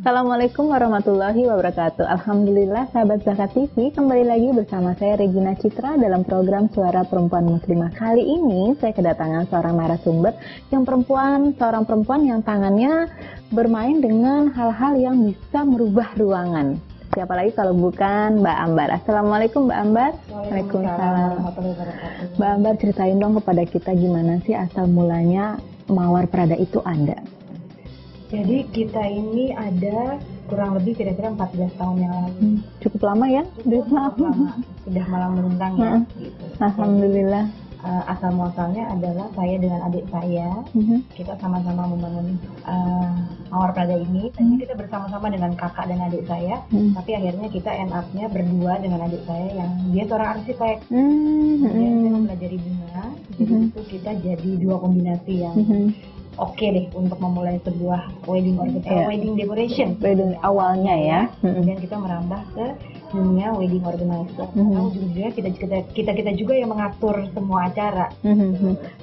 Assalamualaikum warahmatullahi wabarakatuh. Alhamdulillah sahabat Zakat TV, kembali lagi bersama saya Regina Citra dalam program Suara Perempuan Muslimah. Kali ini saya kedatangan seorang narasumber seorang perempuan yang tangannya bermain dengan hal-hal yang bisa merubah ruangan. Siapa lagi kalau bukan Mbak Ambar. Assalamualaikum Mbak Ambar. Waalaikumsalam. Mbak Ambar, ceritain dong kepada kita gimana sih asal mulanya Mawar Prada itu ada. Jadi kita ini ada kurang lebih kira-kira 14 tahun yang lalu. Cukup lama ya? Cukup lama. Sudah malang melintang ya. Gitu. Alhamdulillah. Asal muasalnya adalah saya dengan adik saya, kita sama-sama membangun Mawar Prada ini. Tadinya kita bersama-sama dengan kakak dan adik saya, tapi akhirnya kita end up-nya berdua dengan adik saya yang dia seorang arsitek. Kemudian saya mempelajari bunga, jadi itu kita jadi dua kombinasi yang oke deh untuk memulai sebuah wedding decoration. Wedding awalnya ya. Kemudian kita merambah ke dunia wedding organizer. Karena ujung-ujungnya kita juga yang mengatur semua acara.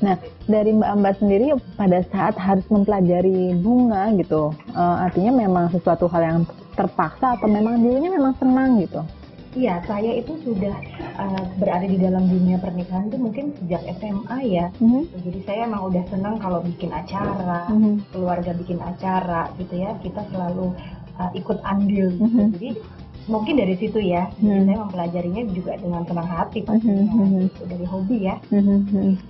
Nah, dari Mbak Ambar sendiri pada saat harus mempelajari bunga gitu, artinya memang sesuatu hal yang terpaksa atau memang dulunya memang senang gitu? Iya, saya itu sudah berada di dalam dunia pernikahan itu mungkin sejak SMA ya. Jadi saya emang udah senang kalau bikin acara, keluarga bikin acara gitu ya. Kita selalu ikut andil gitu. Jadi mungkin dari situ ya, saya mempelajarinya juga dengan senang hati pastinya, gitu, dari hobi ya.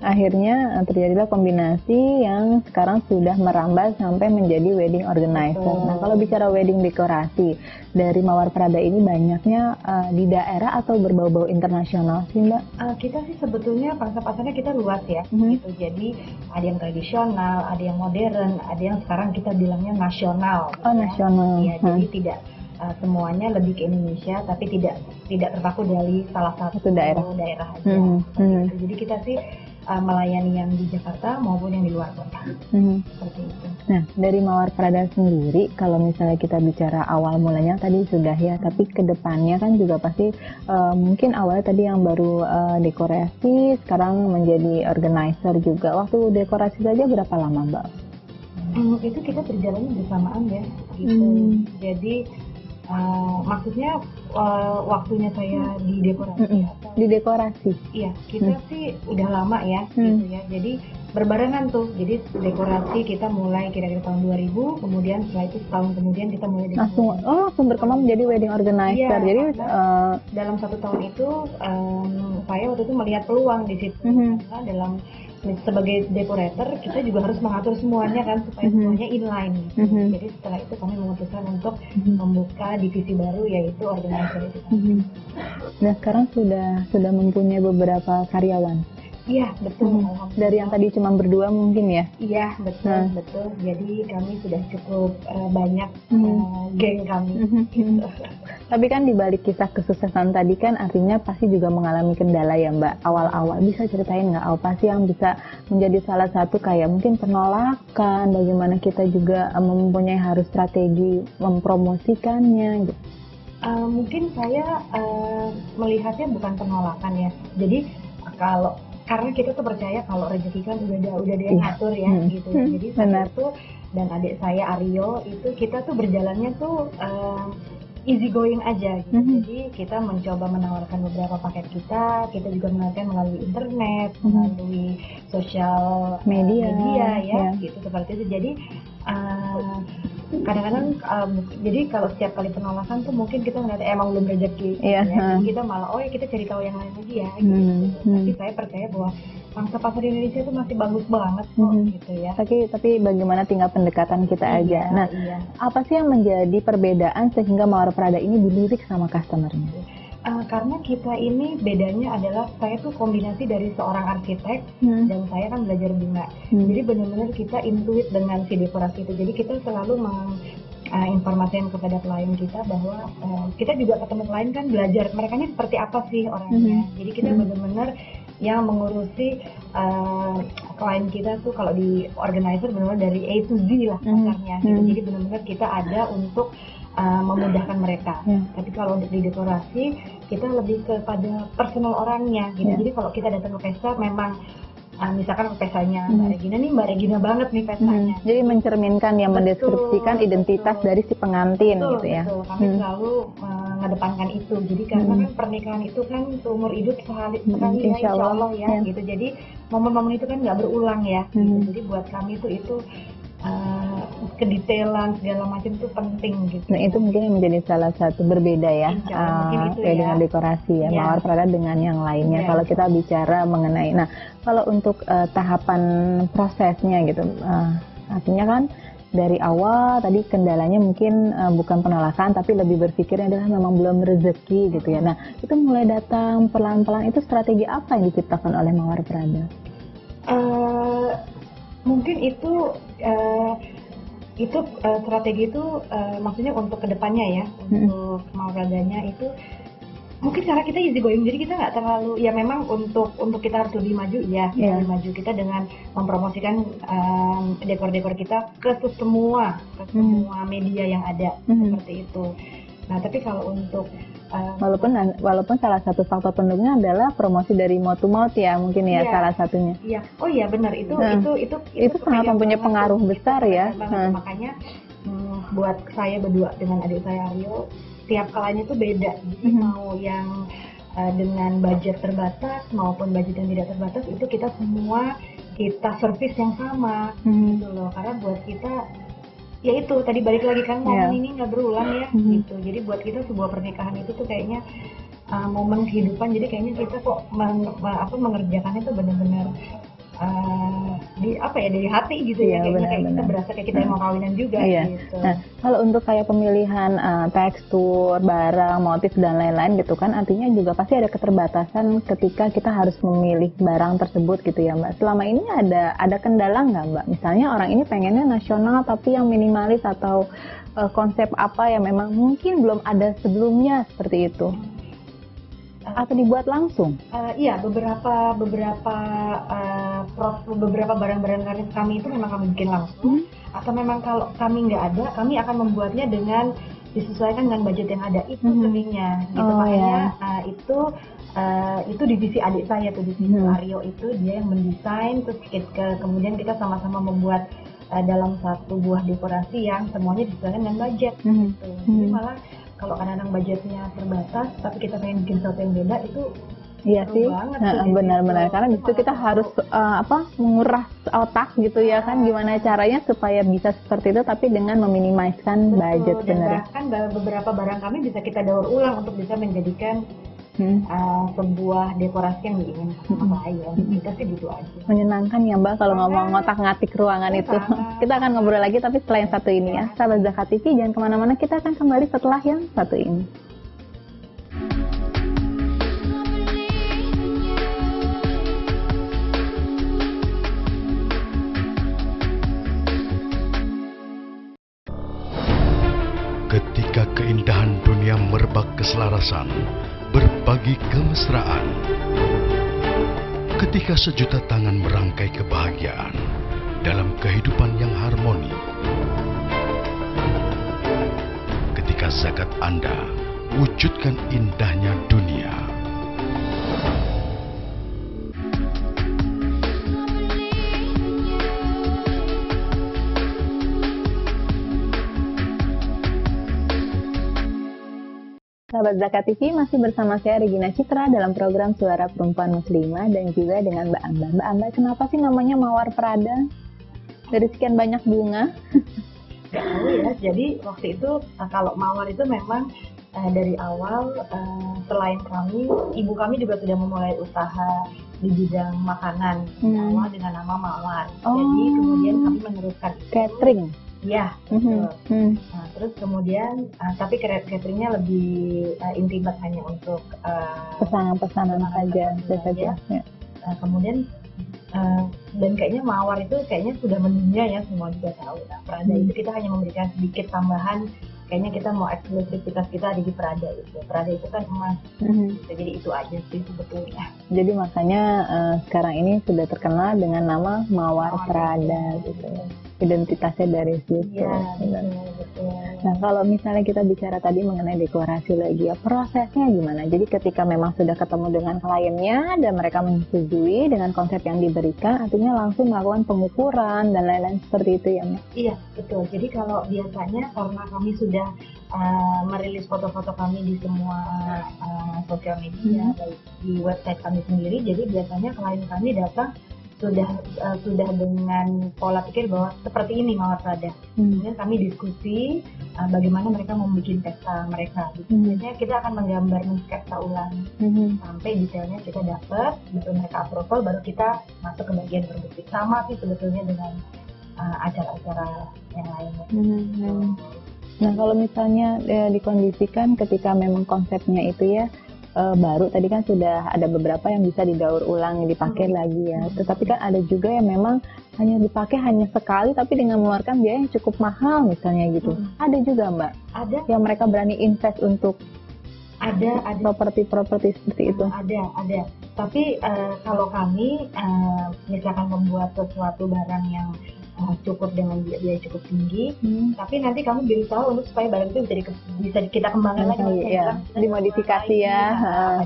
Akhirnya terjadilah kombinasi yang sekarang sudah merambah sampai menjadi wedding organizer. Nah, kalau bicara wedding dekorasi, dari Mawar Prada ini banyaknya di daerah atau berbau-bau internasional sih Mbak? Kita sih sebetulnya pasarnya kita luas ya, gitu. Jadi ada yang tradisional, ada yang modern, ada yang sekarang kita bilangnya nasional. Oh, nasional. Iya, jadi tidak semuanya lebih ke Indonesia, tapi tidak terpaku dari salah satu daerah aja. Jadi kita sih melayani yang di Jakarta maupun yang di luar kota. Seperti itu. Nah, dari Mawar Prada sendiri, kalau misalnya kita bicara awal mulanya tadi sudah ya, tapi kedepannya kan juga pasti mungkin awalnya tadi yang baru dekorasi, sekarang menjadi organizer juga. Waktu dekorasi saja berapa lama Mbak? Itu kita berjalannya bersamaan ya, gitu. Jadi maksudnya waktunya saya di dekorasi atau? Di dekorasi? Iya, kita sih udah lama ya, gitu ya. Jadi berbarengan tuh. Jadi dekorasi kita mulai kira-kira tahun 2000, kemudian setelah itu setahun kemudian kita mulai langsung berkembang menjadi wedding organizer. Iya, jadi dalam 1 tahun itu saya waktu itu melihat peluang di situ. Karena sebagai dekorator kita juga harus mengatur semuanya kan supaya semuanya inline gitu. Jadi setelah itu kami memutuskan untuk membuka divisi baru yaitu organizer itu. Nah, sekarang sudah mempunyai beberapa karyawan. Iya, betul. Dari yang tadi cuma berdua mungkin ya? Iya, betul. Jadi kami sudah cukup banyak geng kami. Gitu. Tapi kan dibalik kisah kesuksesan tadi kan artinya pasti juga mengalami kendala ya Mbak. Awal-awal bisa ceritain nggak apa sih yang bisa menjadi salah satu kayak mungkin penolakan, bagaimana kita juga mempunyai harus strategi mempromosikannya gitu. Mungkin saya melihatnya bukan penolakan ya. Jadi karena kita tuh percaya kalau rezeki kan udah dia ngatur ya gitu. Jadi saya tuh dan adik saya Aryo itu kita tuh berjalannya tuh easy going aja gitu. Jadi kita mencoba menawarkan beberapa paket kita juga menawarkan melalui internet, melalui sosial media ya, gitu seperti itu. Jadi kadang-kadang jadi kalau setiap kali penolakan tuh mungkin kita ngeliat emang belum rezeki ya. Jadi kita malah kita cari tahu yang lain lagi ya gitu. Tapi saya percaya bahwa pangsa pasar Indonesia itu masih bagus banget kok gitu ya. Tapi bagaimana tinggal pendekatan kita aja. Nah, apa sih yang menjadi perbedaan sehingga Mawar Prada ini dilirik sama customernya? Karena kita ini bedanya adalah saya tuh kombinasi dari seorang arsitek dan saya kan belajar bunga. Jadi benar-benar kita intuit dengan si dekorasi itu. Jadi kita selalu informasikan kepada klien kita bahwa kita juga ketemu klien kan belajar mereka ini seperti apa sih orangnya. Jadi kita benar-benar yang mengurusi klien kita tuh kalau di organizer benar-benar dari A to Z lah kasarnya. Gitu. Jadi benar-benar kita ada untuk memudahkan mereka. Tapi kalau untuk di dekorasi kita lebih kepada personal orangnya gitu. Jadi kalau kita datang ke pesta memang misalkan pestanya Mbak Regina nih, Mbak Regina banget nih pestanya. Jadi mencerminkan ya, mendeskripsikan identitas dari si pengantin betul, gitu ya. Betul. Kami selalu mengedepankan itu. Jadi karena kan pernikahan itu kan seumur hidup sekali ya, insya Allah ya, gitu. Jadi momen-momen itu kan nggak berulang ya. Gitu. Jadi buat kami itu kedetailan segala macam itu penting gitu. Nah itu mungkin yang menjadi salah satu berbeda ya, dengan dekorasi ya, Mawar Prada dengan yang lainnya. Kalau kita bicara mengenai, nah kalau untuk tahapan prosesnya gitu, artinya kan dari awal tadi kendalanya mungkin bukan penolakan, tapi lebih berpikirnya adalah memang belum rezeki gitu ya. Nah itu mulai datang pelan-pelan, itu strategi apa yang diciptakan oleh Mawar Prada? Mungkin itu strategi itu maksudnya untuk kedepannya ya, untuk Mawar Pradanya itu mungkin cara kita easy going, jadi kita nggak terlalu ya, memang untuk kita harus lebih maju ya, lebih maju kita dengan mempromosikan dekor-dekor kita ke semua media yang ada, seperti itu. Nah tapi kalau untuk walaupun salah satu faktor pendukungnya adalah promosi dari mouth to mouth ya, mungkin ya, salah satunya. Iya, oh iya benar, itu sangat mempunyai pengaruh besar ya. Makanya buat saya berdua dengan adik saya Aryo, tiap kalanya itu beda. Jadi mau yang dengan budget terbatas maupun budget yang tidak terbatas, itu kita servis yang sama gitu loh. Karena buat kita ya itu tadi balik lagi kan, momen ini nggak berulang ya gitu. Jadi buat kita sebuah pernikahan itu tuh kayaknya momen kehidupan. Jadi kayaknya kita kok mengerjakannya tuh benar-benar dari hati gitu ya, kayak kita berasa kayak kita mau kawinan juga gitu. Nah, kalau untuk kayak pemilihan tekstur, barang, motif dan lain-lain gitu kan, artinya juga pasti ada keterbatasan ketika kita harus memilih barang tersebut gitu ya Mbak. Selama ini ada kendala nggak Mbak? Misalnya orang ini pengennya nasional tapi yang minimalis, atau konsep apa yang memang mungkin belum ada sebelumnya seperti itu? Atau dibuat langsung? Iya, beberapa barang-barang kami itu memang kami bikin langsung, atau memang kalau kami nggak ada, kami akan membuatnya dengan disesuaikan dengan budget yang ada, itu seringnya gitu. Makanya itu divisi adik saya tuh, divisi Aryo itu dia yang mendesain, terus kemudian kita sama-sama membuat dalam satu buah dekorasi yang semuanya disesuaikan dengan budget gitu. Jadi malah kalau kadang-kadang budgetnya terbatas tapi kita pengen bikin sesuatu yang beda, itu iya sih, benar-benar, karena itu kita harus menguras otak gitu ya kan, gimana caranya supaya bisa seperti itu tapi dengan meminimalkan budget. Dan bahkan beberapa barang kami bisa kita daur ulang untuk bisa menjadikan sebuah dekorasi yang diinginkan sama klien. Kita sih gitu aja. Menyenangkan ya Mbak kalau ngomong ngotak-ngatik ruangan itu. Kita akan ngobrol lagi tapi setelah yang satu ini ya. Sahabat Zakat TV, jangan kemana-mana, kita akan kembali setelah yang satu ini. Ketika keindahan dunia merebak keselarasan, berbagi kemesraan. Ketika sejuta tangan merangkai kebahagiaan dalam kehidupan yang harmoni. Ketika zakat Anda wujudkan indahnya dunia. Sahabat Zakat TV, masih bersama saya Regina Citra dalam program Suara Perempuan Muslimah dan juga dengan Mbak Amba. Mbak Amba, kenapa sih namanya Mawar Prada? Dari sekian banyak bunga? Gak tahu ya, jadi waktu itu kalau Mawar itu memang dari awal selain kami, ibu kami juga sudah memulai usaha di bidang makanan, awal dengan nama Mawar. Jadi kemudian kami meneruskan catering. Iya, betul. Nah, terus kemudian, tapi cateringnya lebih intimate, hanya untuk pesanan saja. Kemudian dan kayaknya Mawar itu kayaknya sudah mendunia ya, semua juga tahu. Nah, Prada itu kita hanya memberikan sedikit tambahan. Kayaknya kita mau eksklusivitas kita ada di Prada itu. Prada itu kan emas. Jadi itu aja sih sebetulnya. Jadi makanya sekarang ini sudah terkenal dengan nama Mawar Prada gitu. Identitasnya dari situ. Iya, betul. Nah, kalau misalnya kita bicara tadi mengenai dekorasi lagi ya, prosesnya gimana? Jadi ketika memang sudah ketemu dengan kliennya dan mereka menyetujui dengan konsep yang diberikan, artinya langsung melakukan pengukuran dan lain-lain seperti itu ya, Mbak? Iya, betul. Jadi kalau biasanya karena kami sudah merilis foto-foto kami di semua sosial media, baik di website kami sendiri, jadi biasanya klien kami datang sudah dengan pola pikir bahwa seperti ini mawar prada. Kemudian kami diskusi bagaimana mereka membuat pesta mereka. Biasanya kita akan menggambar mensketsa ulang sampai detailnya kita dapat, betul mereka approval, baru kita masuk ke bagian produksi. Sama sih sebetulnya dengan acara-acara yang lainnya. Nah, kalau misalnya dikondisikan ketika memang konsepnya itu ya baru, tadi kan sudah ada beberapa yang bisa didaur ulang, dipakai lagi ya. Tetapi kan ada juga yang memang hanya dipakai hanya sekali, tapi dengan mengeluarkan biaya yang cukup mahal misalnya gitu. Ada juga, Mbak? Ada. Yang mereka berani invest untuk ada properti seperti itu. Ada. Tapi kalau kami misalkan membuat sesuatu barang yang cukup dengan biaya cukup tinggi, tapi nanti kamu berusaha untuk supaya barang itu bisa kita kembangkan lagi, ya. Dimodifikasi ya,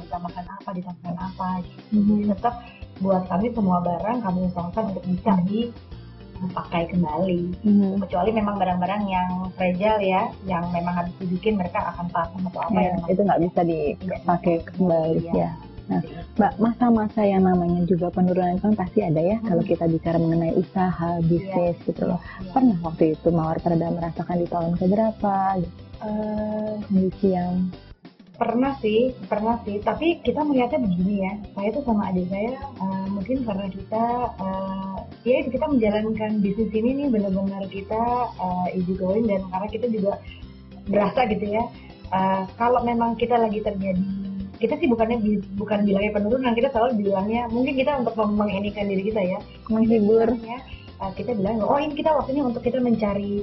ditambahkan apa. Jadi tetap buat kami semua barang kami usahakan untuk bisa dipakai kembali. Kecuali memang barang-barang yang fragile ya, yang memang harus dibikin mereka akan pasang atau apa ya, itu nggak bisa dipakai kembali ya. Nah, Mbak, masa-masa yang namanya juga penurunan kan pasti ada ya, kalau kita bicara mengenai usaha, bisnis gitu loh. Pernah waktu itu Mawar Prada merasakan di tahun keberapa kondisi yang... Pernah sih, tapi kita melihatnya begini ya, saya tuh sama adik saya mungkin karena kita menjalankan bisnis ini nih benar-benar kita easy going, dan karena kita juga berasa gitu ya, kalau memang kita lagi terjadi, kita sih bukan bilangnya penurunan, kita selalu bilangnya mungkin kita untuk menginikan diri kita ya, menghibur. Kita bilang, oh ini kita waktunya untuk kita mencari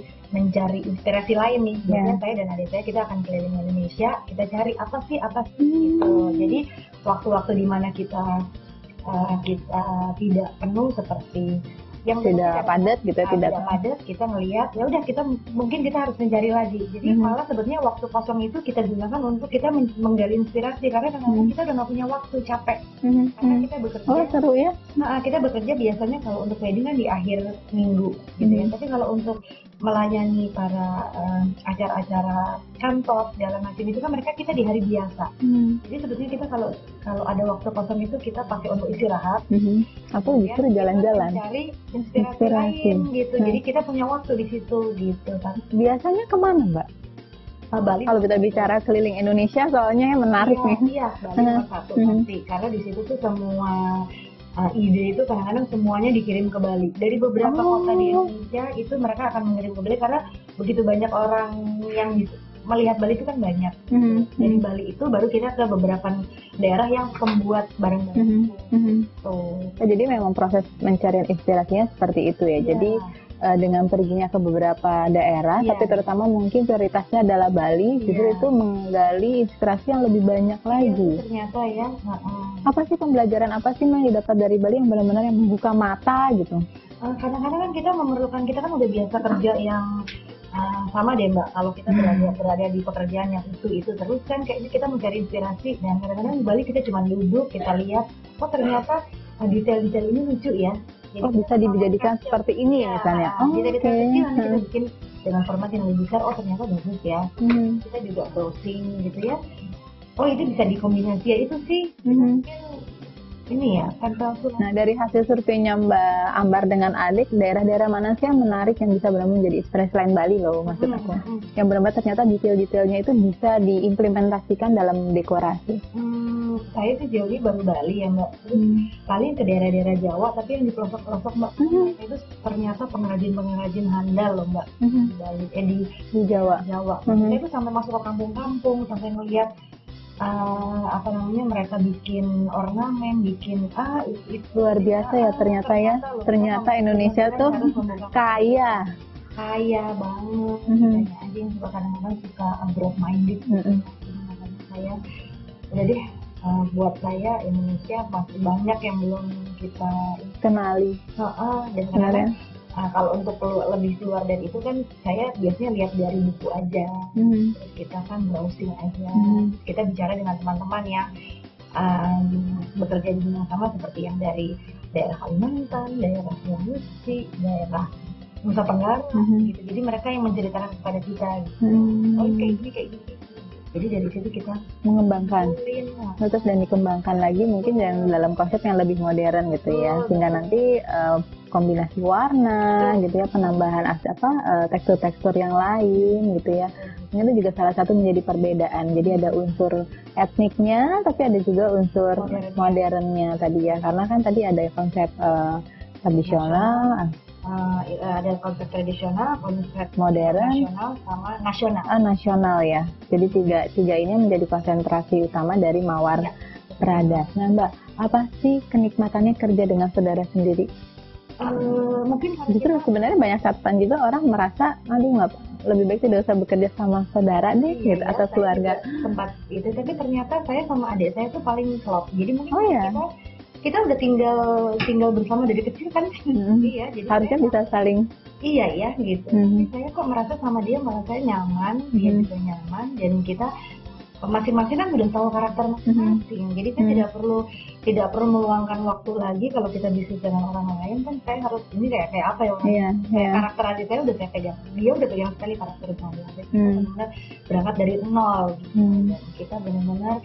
inspirasi lain nih. Biasanya saya dan adik saya kita akan keliling Indonesia, kita cari apa sih gitu. Jadi waktu-waktu dimana kita tidak penuh seperti yang tidak padat gitu, tidak padat, kita melihat ya udah mungkin kita harus mencari lagi. Jadi malah sebetulnya waktu kosong itu kita gunakan untuk kita menggali inspirasi, karena kadang-kadang kita udah nggak punya waktu, capek. Karena kita bekerja. Oh, seru ya. Nah, kita bekerja biasanya kalau untuk wedding kan di akhir minggu gitu ya. Tapi kalau untuk melayani para acara-acara kantor segala macam itu kan kita di hari biasa. Jadi sebetulnya kita kalau ada waktu kosong itu kita pakai untuk istirahat. Atau justru jalan-jalan. Cari inspirasi lain gitu. Jadi kita punya waktu di situ gitu. Biasanya kemana, Mbak? Bali. Kalau kita bicara keliling Indonesia, soalnya menarik nih. Iya, Bali nomor satu pasti. Karena di situ tuh semua ide itu kadang-kadang semuanya dikirim ke Bali. Dari beberapa kota di Indonesia itu mereka akan mengirim ke Bali, karena begitu banyak orang yang melihat Bali itu kan banyak. Dari Bali itu baru kita ke beberapa daerah yang pembuat barang-barang itu. Jadi memang proses mencari inspirasinya seperti itu ya. Jadi dengan perginya ke beberapa daerah, tapi terutama mungkin prioritasnya adalah Bali, justru itu menggali inspirasi yang lebih banyak lagi. Ternyata ya. Apa sih pembelajaran apa sih yang didapat dari Bali yang benar-benar yang membuka mata gitu? Kadang-kadang kan kita kan udah biasa kerja yang sama deh Mbak, kalau kita berada di pekerjaan yang itu terus kan kayaknya kita mencari inspirasi, dan kadang-kadang di Bali kita cuma duduk, kita lihat, oh ternyata detail-detail ini lucu ya. Jadi bisa dijadikan seperti ini ya, misalnya. Detail-detail kecil nanti kita bikin dengan format yang lebih besar, oh ternyata bagus ya. Kita juga browsing gitu ya. Oh itu bisa dikombinasi ya, itu sih mungkin ini ya, Nah, dari hasil surveinya Mbak Ambar dengan adik, daerah-daerah mana sih yang menarik yang bisa benar-benar menjadi inspirasi selain Bali loh, maksud aku? Yang benar-benar ternyata detail-detailnya itu bisa diimplementasikan dalam dekorasi. Saya sih jauh ini baru Bali ya Mbak. Paling ke daerah-daerah Jawa, tapi yang di pelosok-pelosok Mbak, itu ternyata pengrajin-pengrajin handal loh Mbak. Di Bali, di Jawa. Saya itu sampai masuk ke kampung-kampung, sampai melihat mereka bikin ornamen, bikin luar biasa ya ternyata ya. Ternyata Indonesia tuh kaya banget. Banyak aja yang suka kadang-kadang suka broad minded. Saya udah deh, buat saya Indonesia masih banyak yang belum kita kenali. Dan kadang Kalau untuk lebih keluar dari itu kan saya biasanya lihat dari buku aja, terus kita kan browsing aja, kita bicara dengan teman-teman yang bekerja di bidang sama seperti yang dari daerah Kalimantan, daerah Sulawesi, daerah Nusa Tenggara gitu. Jadi mereka yang menceritakan kepada kita gitu. Oh kayak gini. Jadi dari situ kita mengembangkan, terus dan dikembangkan lagi mungkin dalam konsep yang lebih modern gitu ya, sehingga nanti kombinasi warna gitu ya, penambahan tekstur-tekstur yang lain gitu ya. Ini juga salah satu menjadi perbedaan. Jadi ada unsur etniknya, tapi ada juga unsur modernnya tadi ya, karena kan tadi ada konsep tradisional. Ada konsep tradisional, konsep modern, nasional, sama nasional. Nasional ya. Jadi tiga ini menjadi konsentrasi utama dari Mawar Prada. Nah Mbak, apa sih kenikmatannya kerja dengan saudara sendiri? Mungkin justru sebenarnya banyak catatan juga orang merasa, aduh nggak, lebih baik tidak usah bekerja sama saudara deh, gitu, atau keluarga. Tempat itu, tapi ternyata saya sama adik saya tuh paling klop. Jadi mungkin kita udah tinggal bersama dari kecil kan. Iya, jadi harusnya bisa saling iya gitu. Tapi saya kok merasa sama dia malah saya nyaman, dia juga nyaman, dan kita masing-masing kan udah tahu karakter masing-masing. Jadi saya tidak perlu meluangkan waktu lagi. Kalau kita bisnis dengan orang lain kan saya harus ini kayak apa ya, karakter adik saya udah saya pegang, dia udah pegang sekali karakter saya. Kita benar-benar berangkat dari nol gitu. Dan kita benar-benar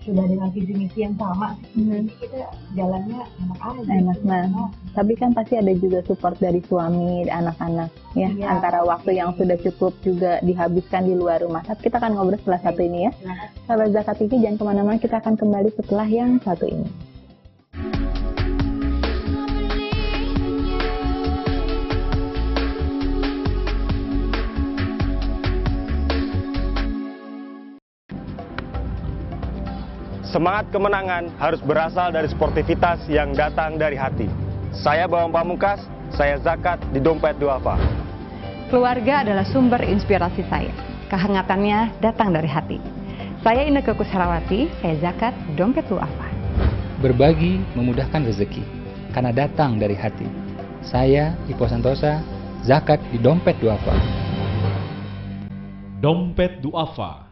sudah dengan visi misi yang sama, jadi kita jalannya enak aja. Enak banget. Tapi kan pasti ada juga support dari suami, anak-anak ya. Antara waktu yang sudah cukup juga dihabiskan di luar rumah. Tapi kita akan ngobrol setelah satu ini ya. Sahabat Zakat TV, jangan kemana-mana, kita akan kembali setelah yang satu ini. Semangat kemenangan harus berasal dari sportivitas yang datang dari hati. Saya Bambang Pamungkas, saya Zakat di Dompet Duafa. Keluarga adalah sumber inspirasi saya. Kehangatannya datang dari hati. Saya Inneke Kusharawati, saya Zakat di Dompet Duafa. Berbagi memudahkan rezeki, karena datang dari hati. Saya Ipo Santosa, Zakat di Dompet Duafa. Dompet Duafa.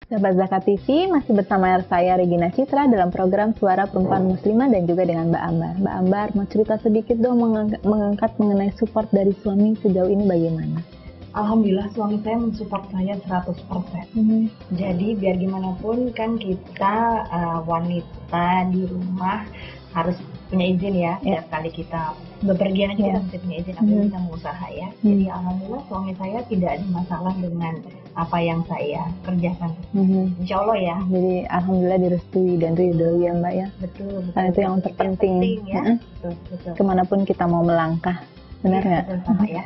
Sahabat Zakat TV, masih bersama saya Regina Citra dalam program Suara Perempuan Muslimah dan juga dengan Mbak Ambar. Mbak Ambar, mau cerita sedikit dong mengangkat mengenai support dari suami sejauh ini bagaimana? Alhamdulillah suami saya mensupport saya 100%. Jadi biar gimana pun kan kita wanita di rumah harus punya izin ya. Setiap kali kita bepergian aja kita mesti punya izin, apalagi kita mau usaha ya. Jadi alhamdulillah suami saya tidak ada masalah dengan apa yang saya kerjakan. Insya Allah ya. Jadi alhamdulillah direstui dan ridho ya Mbak ya. Betul. Karena itu yang terpenting ya. Betul. Kemanapun kita mau melangkah. Benar nggak? Ya.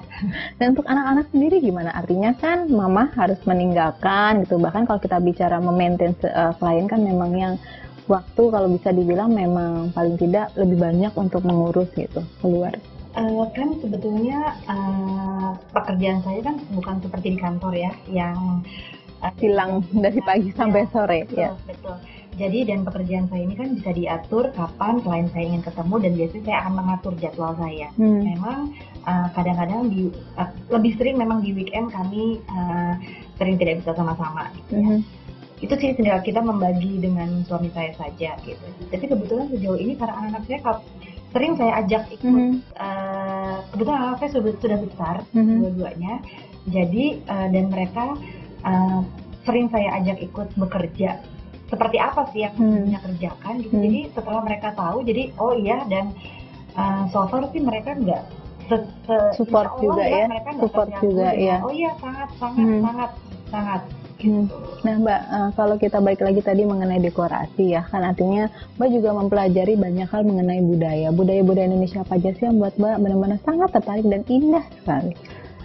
Dan untuk anak-anak sendiri gimana? Artinya kan mama harus meninggalkan gitu. Bahkan kalau kita bicara memaintain klien kan memang yang waktu kalau bisa dibilang memang paling tidak lebih banyak untuk mengurus gitu keluar. Kan sebetulnya pekerjaan saya kan bukan seperti di kantor ya, yang silang dari pagi sampai sore. Betul. Jadi dan pekerjaan saya ini kan bisa diatur kapan klien saya ingin ketemu, dan biasanya saya akan mengatur jadwal saya. Memang kadang-kadang lebih sering memang di weekend kami sering tidak bisa sama-sama gitu ya. Itu sih tinggal kita membagi dengan suami saya saja gitu. Tapi kebetulan sejauh ini karena anak-anak saya sering saya ajak ikut, kebetulan anak saya sudah besar dua-duanya, jadi dan mereka sering saya ajak ikut bekerja. Seperti apa sih yang punya kerjakan gitu. Jadi setelah mereka tahu, jadi oh iya, dan so far sih mereka nggak support juga ya, support juga ya. Oh iya, sangat. Nah Mbak, kalau kita balik lagi tadi mengenai dekorasi ya, kan artinya Mbak juga mempelajari banyak hal mengenai budaya Indonesia apa aja sih yang buat Mbak benar-benar sangat tertarik dan indah sekali?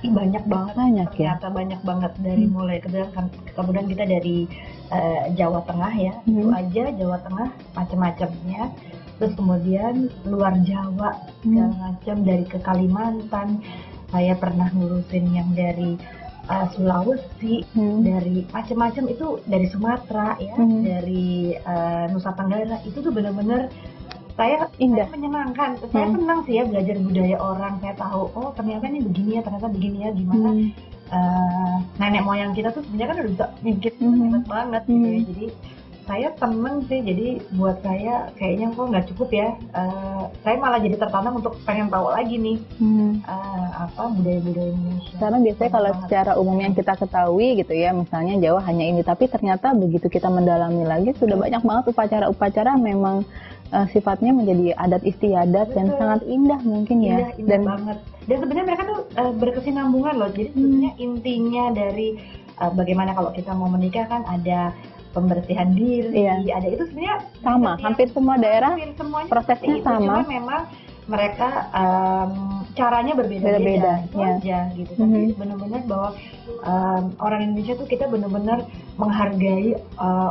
Banyak banget ya. Ternyata banyak banget dari mulai kemudian kita dari Jawa Tengah ya, itu aja Jawa Tengah macam-macamnya. Terus kemudian luar Jawa segala macam, dari ke Kalimantan. Saya pernah ngurusin yang dari Sulawesi, dari macam-macam itu, dari Sumatera ya, dari Nusa Tenggara, itu tuh benar-benar saya menyenangkan. Saya senang sih ya belajar budaya orang. Saya tahu, oh ternyata ini begini ya, ternyata begini ya, gimana nenek moyang kita tuh sebenarnya kan udah bisa ngikit hebat banget gitu ya. Jadi saya seneng sih. Jadi buat saya kayaknya kok nggak cukup ya. Saya malah jadi tertanam untuk pengen tahu lagi nih budaya-budaya Indonesia. Karena biasanya kalau secara umum yang kita ketahui gitu ya, misalnya Jawa hanya ini, tapi ternyata begitu kita mendalami lagi sudah banyak banget upacara-upacara memang sifatnya menjadi adat istiadat. Betul. Dan sangat indah mungkin ya. Indah banget. Dan sebenarnya mereka tuh berkesinambungan loh. Jadi sebenarnya intinya dari bagaimana kalau kita mau menikah kan ada pembersihan diri, ada itu sebenarnya sama, hampir semua daerah prosesnya sama. Cuma memang mereka caranya berbeda-beda, itu aja gitu. Tapi benar-benar bahwa orang Indonesia tuh kita benar-benar menghargai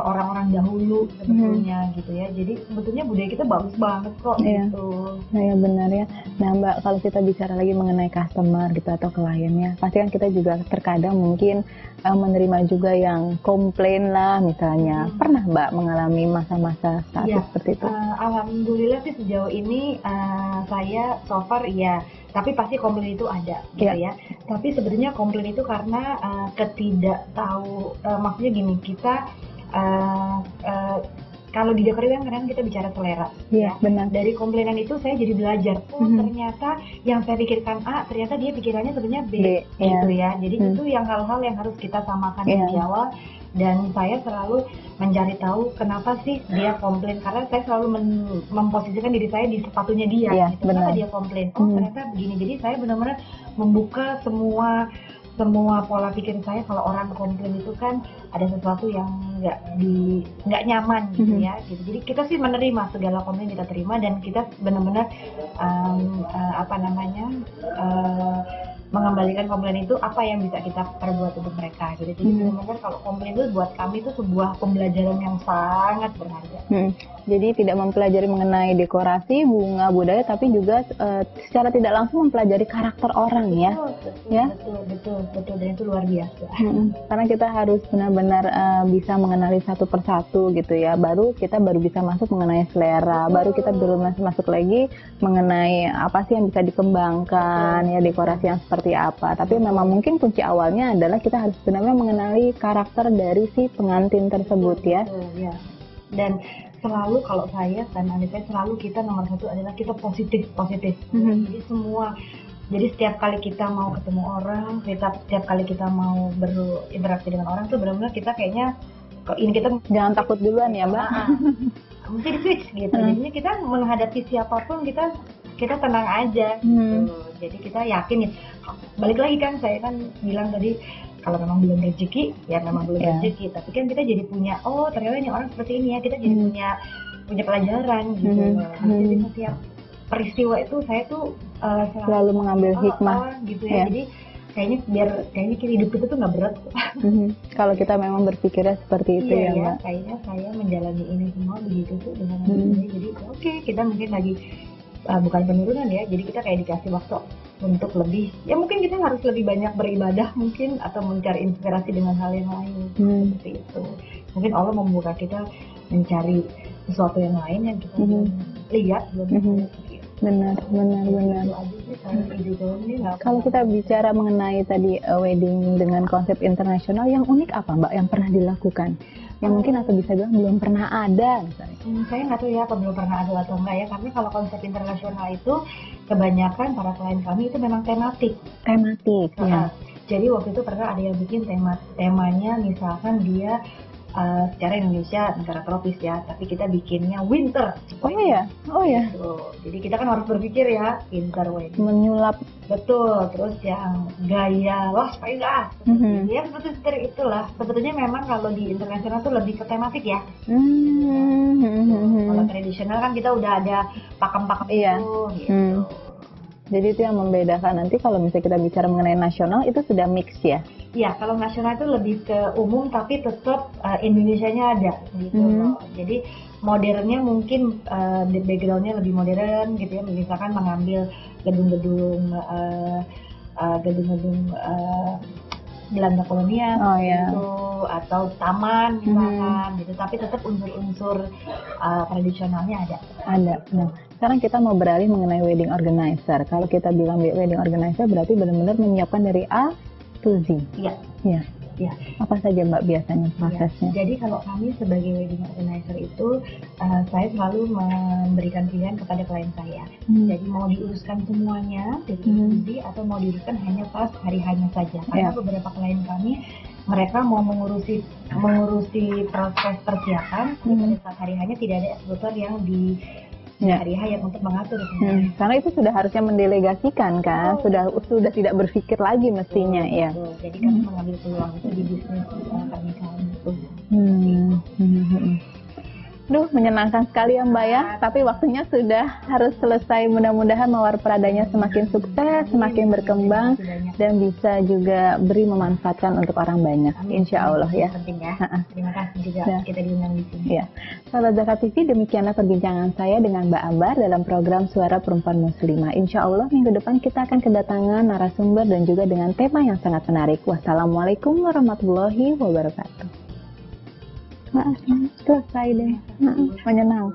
orang-orang dahulu sebetulnya gitu ya. Jadi sebetulnya budaya kita bagus banget kok gitu. Nah ya benar ya. Nah Mbak, kalau kita bicara lagi mengenai customer gitu atau kliennya, pasti kan kita juga terkadang mungkin menerima juga yang komplain lah misalnya. Pernah Mbak mengalami masa-masa saat seperti itu? Alhamdulillah sih sejauh ini saya so far tapi pasti komplain itu ada gitu ya. Tapi sebenarnya komplain itu karena maksudnya gini, kita kalau di Dekori kan kita bicara selera. Iya, benar. Dari komplainan itu saya jadi belajar. Ternyata yang saya pikirkan A, ternyata dia pikirannya sebenarnya B gitu ya. Jadi itu yang hal-hal yang harus kita samakan di awal. Dan saya selalu mencari tahu kenapa sih dia komplain, karena saya selalu memposisikan diri saya di sepatunya dia. Gitu. Kenapa dia komplain? Oh ternyata begini. Jadi saya benar-benar membuka semua pola pikir saya. Kalau orang komplain itu kan ada sesuatu yang nggak nyaman gitu ya. Gitu. Jadi kita sih menerima segala komplain, kita terima, dan kita benar-benar mengembalikan komplain itu apa yang bisa kita perbuat untuk mereka gitu. Jadi benar-benar kalau komplain itu buat kami itu sebuah pembelajaran yang sangat berharga. Jadi tidak mempelajari mengenai dekorasi, bunga, budaya, tapi juga secara tidak langsung mempelajari karakter orang Betul, dan itu luar biasa. Karena kita harus benar-benar bisa mengenali satu persatu gitu ya. Kita baru bisa masuk mengenai selera, baru kita masuk lagi mengenai apa sih yang bisa dikembangkan ya, dekorasi yang seperti apa. Tapi memang mungkin kunci awalnya adalah kita harus benar-benar mengenali karakter dari si pengantin tersebut ya. Dan selalu kalau saya dan Anissa selalu kita nomor satu adalah kita positif. Jadi setiap kali kita mau ketemu orang, setiap kali kita mau berinteraksi dengan orang tuh benar-benar kita kayaknya kita jangan takut duluan ya Mbak. Mesti di switch gitu. Jadinya kita menghadapi siapapun kita tenang aja. Gitu. Jadi kita yakin balik lagi kan saya kan bilang tadi, kalau memang belum rezeki ya memang belum rezeki, tapi kan kita jadi punya ternyata ini orang seperti ini ya, kita jadi punya pelajaran gitu. Jadi setiap peristiwa itu saya tuh selalu mengambil hikmah gitu ya. Jadi kayaknya hidup itu tuh nggak berat. Kalau kita memang berpikirnya seperti itu ya Mbak. Kayaknya saya menjalani ini semua begitu tuh dengan jadi kita mungkin lagi bukan penurunan ya, jadi kita kayak dikasih waktu untuk lebih, ya mungkin kita harus lebih banyak beribadah mungkin, atau mencari inspirasi dengan hal yang lain seperti itu. Mungkin Allah membuka kita mencari sesuatu yang lain yang kita belum lihat, Benar. Kalau kita bicara mengenai tadi wedding dengan konsep internasional, yang unik apa Mbak yang pernah dilakukan? Yang mungkin atau bisa bilang belum pernah ada misalnya. Saya nggak tahu ya apa belum pernah ada atau enggak ya, karena kalau konsep internasional itu kebanyakan para klien kami itu memang tematik ya. Jadi waktu itu pernah ada yang bikin temanya misalkan dia secara Indonesia negara tropis ya, tapi kita bikinnya winter. Oh iya. Gitu. Jadi kita kan harus berpikir ya, winter wedding. Menyulap. Betul. Terus yang gaya Las Vegas. Ya seperti itulah. Sebetulnya memang kalau di internasional tuh lebih ke tematik ya. Kalau tradisional kan kita udah ada pakem-pakem itu. Gitu. Jadi itu yang membedakan. Nanti kalau misalnya kita bicara mengenai nasional itu sudah mix ya? Iya, kalau nasional itu lebih ke umum tapi tetap Indonesianya ada gitu. Jadi modernnya mungkin backgroundnya lebih modern gitu ya. Misalkan mengambil gedung-gedung Belanda kolonial ya. gitu, atau taman misalkan gitu, tapi tetap unsur-unsur tradisionalnya ada. Nah, sekarang kita mau beralih mengenai wedding organizer. Kalau kita bilang wedding organizer berarti benar-benar menyiapkan dari A to Z. Iya. Ya. Apa saja Mbak biasanya prosesnya? Ya, jadi kalau kami sebagai wedding organizer itu saya selalu memberikan pilihan kepada klien saya. Jadi mau diuruskan semuanya dari atau mau diuruskan hanya pas hari hanya saja. Karena beberapa klien kami mereka mau mengurusi proses persiapan, pada saat hari hanya tidak ada eksekutor yang di hari H yang untuk mengatur. Karena itu sudah harusnya mendelegasikan kan, sudah tidak berpikir lagi mestinya ya. Jadi kami mengambil peluang itu di bisnis pernikahan itu. Duh, menyenangkan sekali ya Mbak ya, tapi waktunya sudah harus selesai. Mudah-mudahan Mawar Pradanya semakin sukses, semakin berkembang, dan bisa juga memanfaatkan untuk orang banyak. Insya Allah ya. Penting ya. Terima kasih juga kita diundang di sini. Ya. Sahabat Zakat TV, demikianlah perbincangan saya dengan Mbak Ambar dalam program Suara Perempuan Muslimah. Insya Allah minggu depan kita akan kedatangan narasumber dan juga dengan tema yang sangat menarik. Wassalamualaikum warahmatullahi wabarakatuh. Selesai deh. Menyenang.